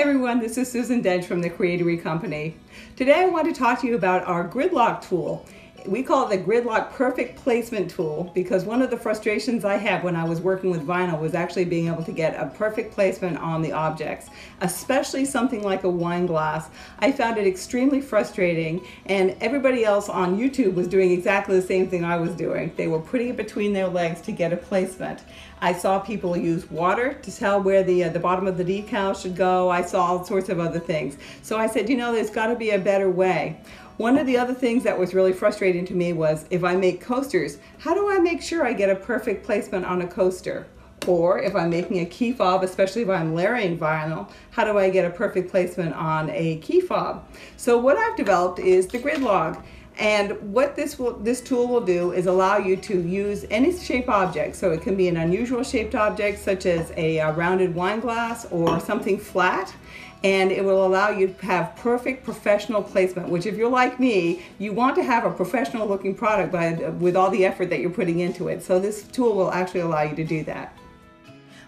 everyone, this is Susan Dench from the Creatory Company. Today I want to talk to you about our GridLock tool. We call it the GridLock Perfect Placement tool because one of the frustrations I had when I was working with vinyl was actually being able to get a perfect placement on the objects, especially something like a wine glass. I found it extremely frustrating, and everybody else on YouTube was doing exactly the same thing I was doing. They were putting it between their legs to get a placement. I saw people use water to tell where the bottom of the decal should go. I saw all sorts of other things. So I said, you know, there's got to be a better way. One of the other things that was really frustrating to me was if I make coasters, how do I make sure I get a perfect placement on a coaster? Or if I'm making a key fob, especially if I'm layering vinyl, how do I get a perfect placement on a key fob? So what I've developed is the GridLock. And what this tool will do is allow you to use any shape object. So it can be an unusual shaped object such as a rounded wine glass or something flat. And it will allow you to have perfect professional placement, which if you're like me, you want to have a professional looking product with all the effort that you're putting into it. So this tool will actually allow you to do that.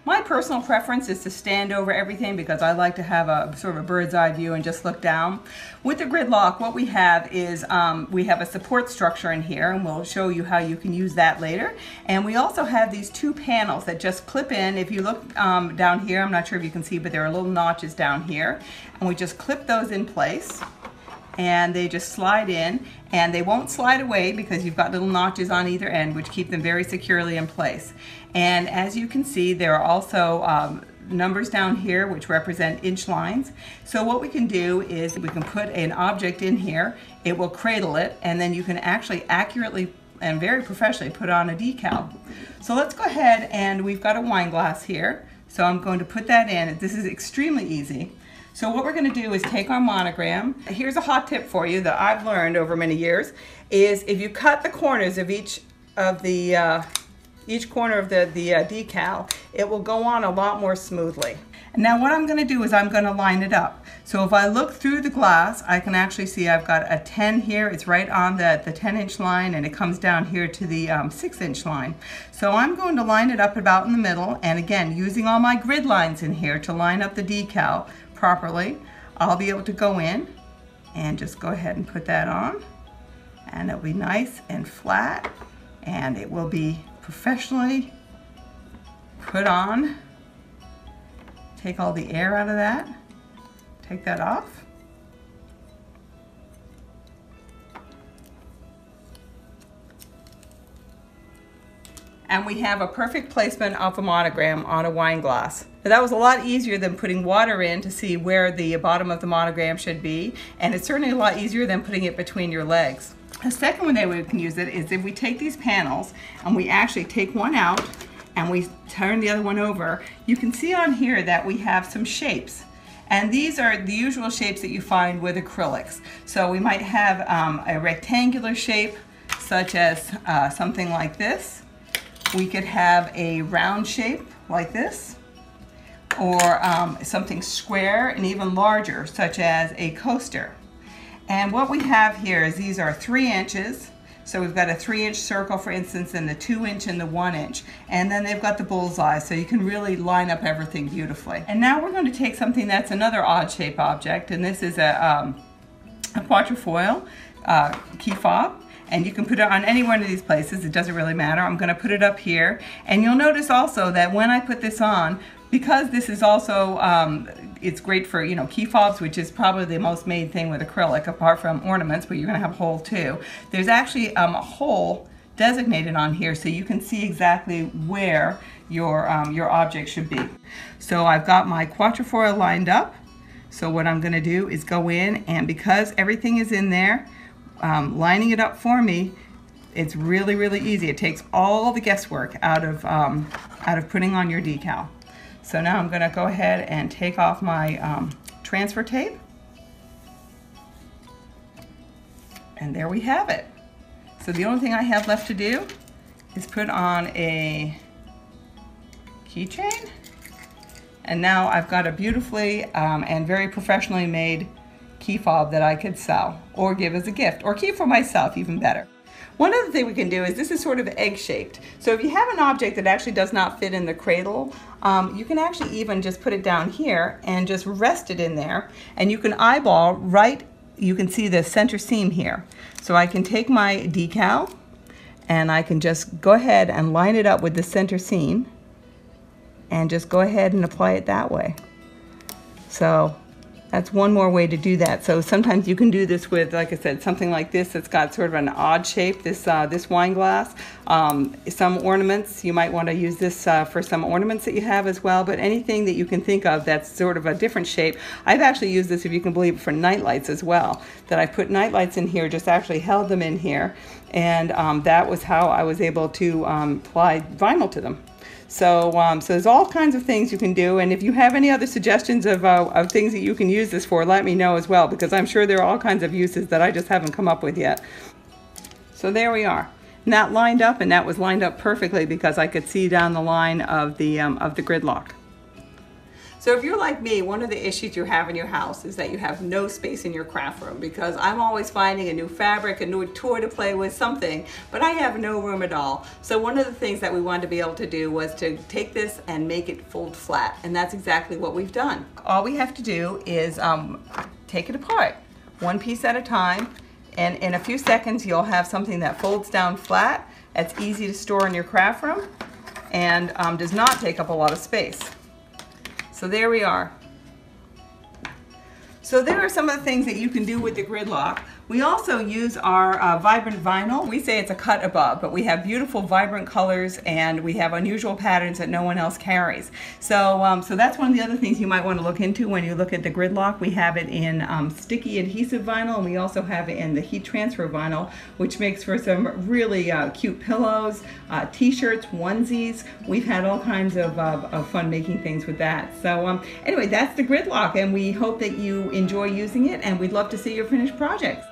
My personal preference is to stand over everything because I like to have a sort of a bird's eye view and just look down. With the GridLock, what we have is we have a support structure in here, and we'll show you how you can use that later. And we also have these two panels that just clip in. If you look down here, I'm not sure if you can see, but there are little notches down here. And we just clip those in place. And they just slide in, and they won't slide away because you've got little notches on either end which keep them very securely in place. And as you can see, there are also numbers down here which represent inch lines. So what we can do is we can put an object in here, it will cradle it, and then you can actually accurately and very professionally put on a decal. So let's go ahead, and we've got a wine glass here, so I'm going to put that in. This is extremely easy. So what we're going to do is take our monogram. Here's a hot tip for you that I've learned over many years, is if you cut the corners of each corner of the decal, it will go on a lot more smoothly. And now what I'm going to do is I'm going to line it up. So if I look through the glass, I can actually see I've got a 10 here. It's right on the 10-inch line, and it comes down here to the 6-inch line. So I'm going to line it up about in the middle, and again, using all my grid lines in here to line up the decal properly, I'll be able to go in and just go ahead and put that on, and it'll be nice and flat, and it will be professionally put on. Take all the air out of that, take that off. And we have a perfect placement of a monogram on a wine glass. Now that was a lot easier than putting water in to see where the bottom of the monogram should be, and it's certainly a lot easier than putting it between your legs. The second way we can use it is if we take these panels and we actually take one out and we turn the other one over, you can see on here that we have some shapes. And these are the usual shapes that you find with acrylics. So we might have a rectangular shape such as something like this. We could have a round shape like this, or something square and even larger such as a coaster. And what we have here is these are 3 inches. So we've got a 3-inch circle, for instance, and the 2-inch and the 1-inch. And then they've got the bullseye, so you can really line up everything beautifully. And now we're going to take something that's another odd shape object, and this is a quatrefoil key fob. And you can put it on any one of these places, it doesn't really matter. I'm going to put it up here. And you'll notice also that when I put this on, because this is also, it's great for, you know, key fobs, which is probably the most made thing with acrylic, apart from ornaments, but you're going to have a hole too. There's actually a hole designated on here so you can see exactly where your object should be. So I've got my quatrefoil lined up. So what I'm going to do is go in, and because everything is in there, lining it up for me, it's really, really easy. It takes all the guesswork out of putting on your decal. So now I'm going to go ahead and take off my transfer tape. And there we have it. So the only thing I have left to do is put on a keychain. And now I've got a beautifully and very professionally made key fob that I could sell or give as a gift or keep for myself, even better. One other thing we can do is this is sort of egg-shaped. So if you have an object that actually does not fit in the cradle, you can actually even just put it down here and just rest it in there. And you can eyeball right, you can see the center seam here. So I can take my decal and I can just go ahead and line it up with the center seam and just go ahead and apply it that way. So that's one more way to do that. So sometimes you can do this with, like I said, something like this that's got sort of an odd shape, this wine glass. Some ornaments, you might want to use this for some ornaments that you have as well, but anything that you can think of that's sort of a different shape. I've actually used this, if you can believe it, for night lights as well. That I put night lights in here, just actually held them in here, and that was how I was able to apply vinyl to them. So, so there's all kinds of things you can do, and if you have any other suggestions of things that you can use this for, let me know as well, because I'm sure there are all kinds of uses that I just haven't come up with yet. So there we are. And that lined up, and that was lined up perfectly because I could see down the line of the GridLock. So if you're like me, one of the issues you have in your house is that you have no space in your craft room, because I'm always finding a new fabric, a new toy to play with, something, but I have no room at all. So one of the things that we wanted to be able to do was to take this and make it fold flat, and that's exactly what we've done. All we have to do is take it apart, one piece at a time, and in a few seconds you'll have something that folds down flat, that's easy to store in your craft room, and does not take up a lot of space. So there we are. So there are some of the things that you can do with the GridLock. We also use our vibrant vinyl. We say it's a cut above, but we have beautiful vibrant colors and we have unusual patterns that no one else carries. So, so that's one of the other things you might want to look into when you look at the GridLock. We have it in sticky adhesive vinyl, and we also have it in the heat transfer vinyl, which makes for some really cute pillows, t-shirts, onesies. We've had all kinds of fun making things with that. So anyway, that's the GridLock, and we hope that you enjoy using it, and we'd love to see your finished projects.